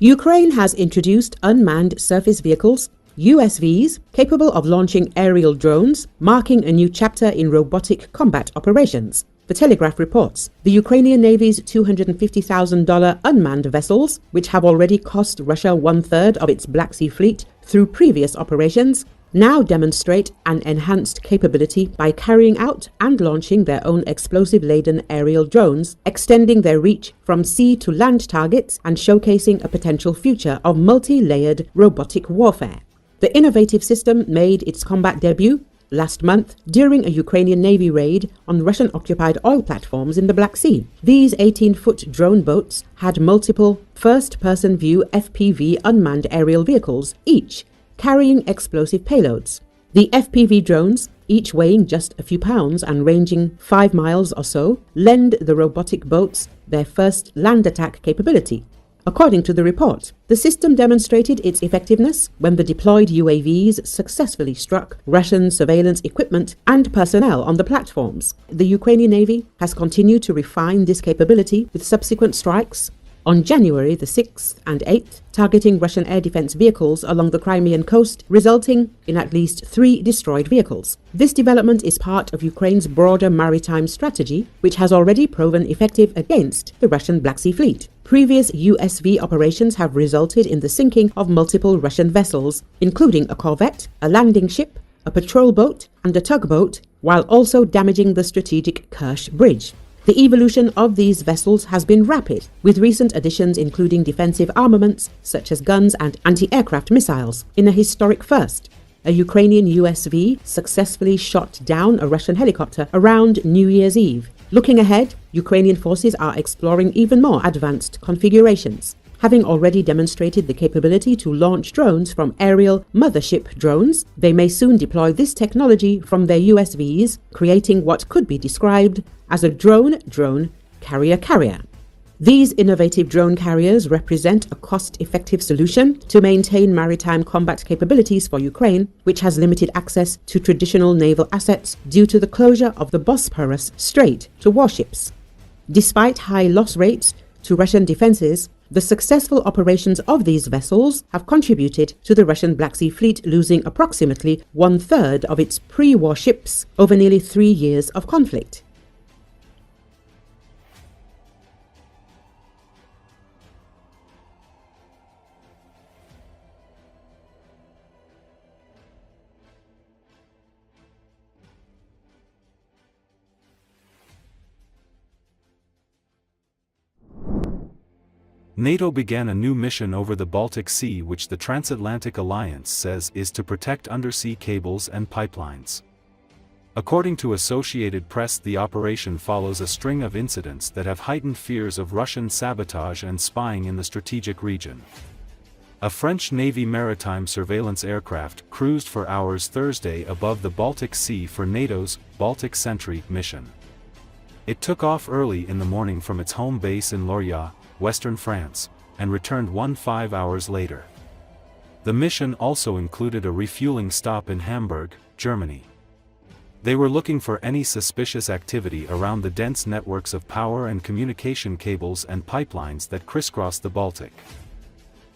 Ukraine has introduced unmanned surface vehicles, USVs, capable of launching aerial drones, marking a new chapter in robotic combat operations. The Telegraph reports the Ukrainian Navy's $250,000 unmanned vessels, which have already cost Russia one-third of its Black Sea fleet through previous operations, now demonstrate an enhanced capability by carrying out and launching their own explosive-laden aerial drones, extending their reach from sea to land targets and showcasing a potential future of multi-layered robotic warfare. The innovative system made its combat debut last month during a Ukrainian Navy raid on Russian-occupied oil platforms in the Black Sea. These 18-foot drone boats had multiple first-person view FPV unmanned aerial vehicles, each carrying explosive payloads. The FPV drones, each weighing just a few pounds and ranging 5 miles or so, lend the robotic boats their first land attack capability. According to the report, the system demonstrated its effectiveness when the deployed UAVs successfully struck Russian surveillance equipment and personnel on the platforms. The Ukrainian Navy has continued to refine this capability with subsequent strikes on January the 6th and 8th, targeting Russian air defense vehicles along the Crimean coast, resulting in at least 3 destroyed vehicles. This development is part of Ukraine's broader maritime strategy, which has already proven effective against the Russian Black Sea Fleet. Previous USV operations have resulted in the sinking of multiple Russian vessels, including a corvette, a landing ship, a patrol boat, and a tugboat, while also damaging the strategic Kerch Bridge. The evolution of these vessels has been rapid, with recent additions including defensive armaments such as guns and anti-aircraft missiles. In a historic first, a Ukrainian USV successfully shot down a Russian helicopter around New Year's Eve. Looking ahead, Ukrainian forces are exploring even more advanced configurations. Having already demonstrated the capability to launch drones from aerial mothership drones, they may soon deploy this technology from their USVs, creating what could be described as a drone-drone carrier-carrier. These innovative drone carriers represent a cost-effective solution to maintain maritime combat capabilities for Ukraine, which has limited access to traditional naval assets due to the closure of the Bosporus Strait to warships. Despite high loss rates to Russian defenses, the successful operations of these vessels have contributed to the Russian Black Sea Fleet losing approximately one-third of its pre-war ships over nearly 3 years of conflict. NATO began a new mission over the Baltic Sea which the Transatlantic Alliance says is to protect undersea cables and pipelines. According to Associated Press, the operation follows a string of incidents that have heightened fears of Russian sabotage and spying in the strategic region. A French Navy maritime surveillance aircraft cruised for hours Thursday above the Baltic Sea for NATO's Baltic Sentry mission. It took off early in the morning from its home base in Lorient, western France, and returned 15 hours later. The mission also included a refueling stop in Hamburg, Germany. They were looking for any suspicious activity around the dense networks of power and communication cables and pipelines that crisscross the Baltic.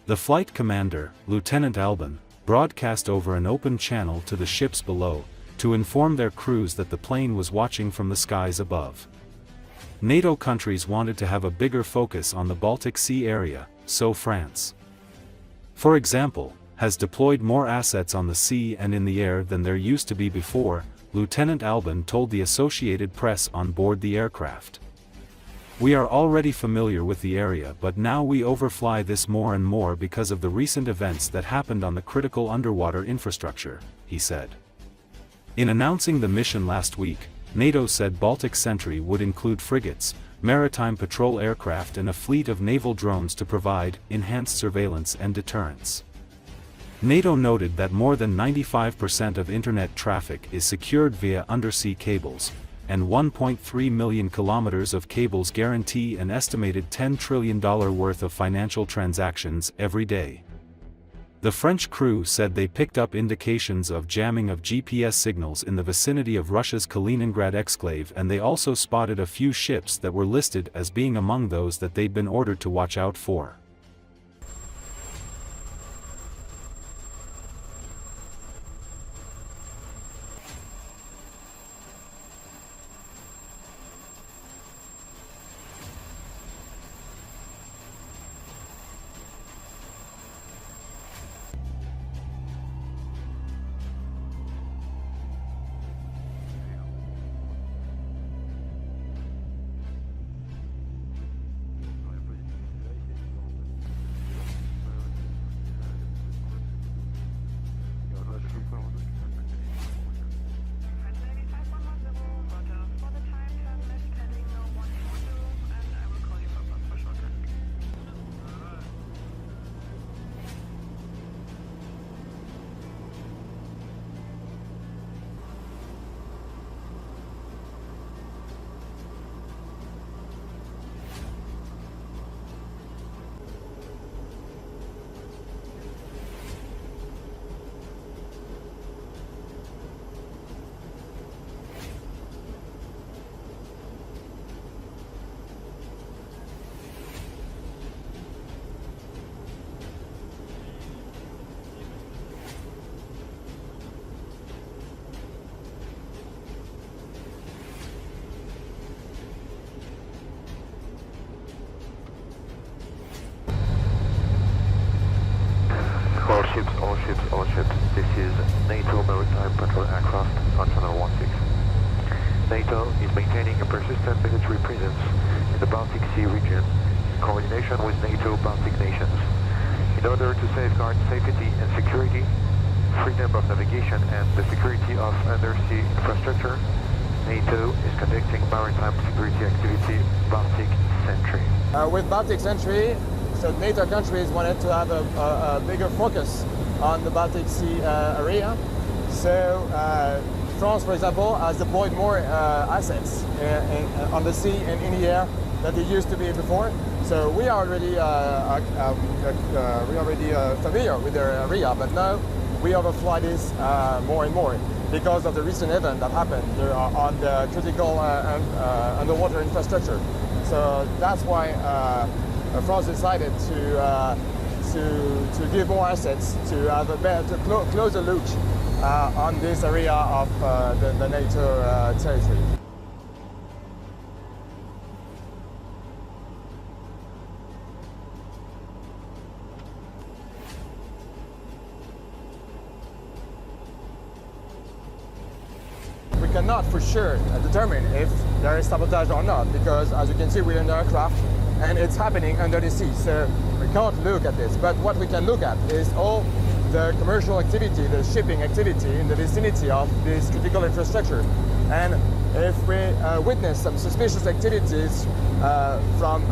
The flight commander, Lieutenant Albin, broadcast over an open channel to the ships below, to inform their crews that the plane was watching from the skies above. NATO countries wanted to have a bigger focus on the Baltic Sea area, so France, for example, has deployed more assets on the sea and in the air than there used to be before, Lieutenant Albin told the Associated Press on board the aircraft. We are already familiar with the area, but now we overfly this more and more because of the recent events that happened on the critical underwater infrastructure, he said. In announcing the mission last week, NATO said Baltic Sentry would include frigates, maritime patrol aircraft and a fleet of naval drones to provide enhanced surveillance and deterrence. NATO noted that more than 95% of internet traffic is secured via undersea cables, and 1.3 million kilometers of cables guarantee an estimated $10 trillion worth of financial transactions every day. The French crew said they picked up indications of jamming of GPS signals in the vicinity of Russia's Kaliningrad exclave, and they also spotted a few ships that were listed as being among those that they'd been ordered to watch out for. Baltic Sea region in coordination with NATO Baltic nations. In order to safeguard safety and security, freedom of navigation and the security of undersea infrastructure, NATO is conducting maritime security activity Baltic Sentry. With Baltic Sentry, so NATO countries wanted to have a bigger focus on the Baltic Sea area. So France, for example, has deployed more assets on the sea and in the air than they used to be before. So we are already familiar with their area, but now we overfly this more and more because of the recent event that happened on the critical underwater infrastructure. So that's why France decided to give more assets to have a better, closer look on this area of the NATO territory. We cannot for sure determine if there is sabotage or not, because as you can see we're in the aircraft and it's happening under the sea, so we can't look at this. But what we can look at is all the commercial activity, the shipping activity in the vicinity of this critical infrastructure. And if we witness some suspicious activities from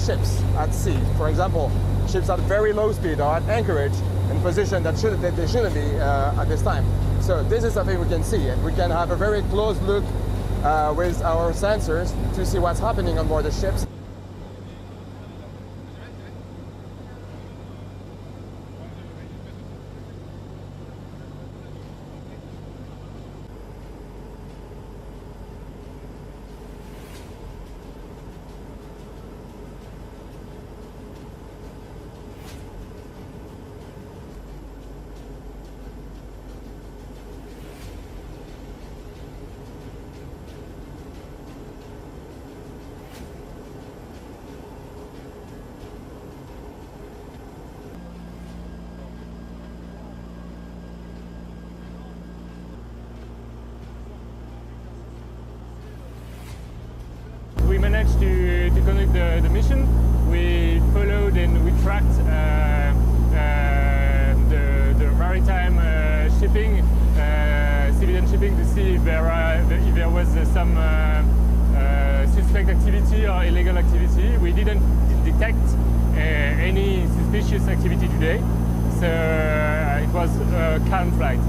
ships at sea, for example, ships at very low speed or at anchorage in position that they shouldn't be at this time. So this is something we can see, and we can have a very close look with our sensors to see what's happening on board the ships. We managed to conduct the mission. We followed and we tracked the maritime shipping, civilian shipping, to see if there was some suspect activity or illegal activity. We didn't detect any suspicious activity today, so it was a calm flight.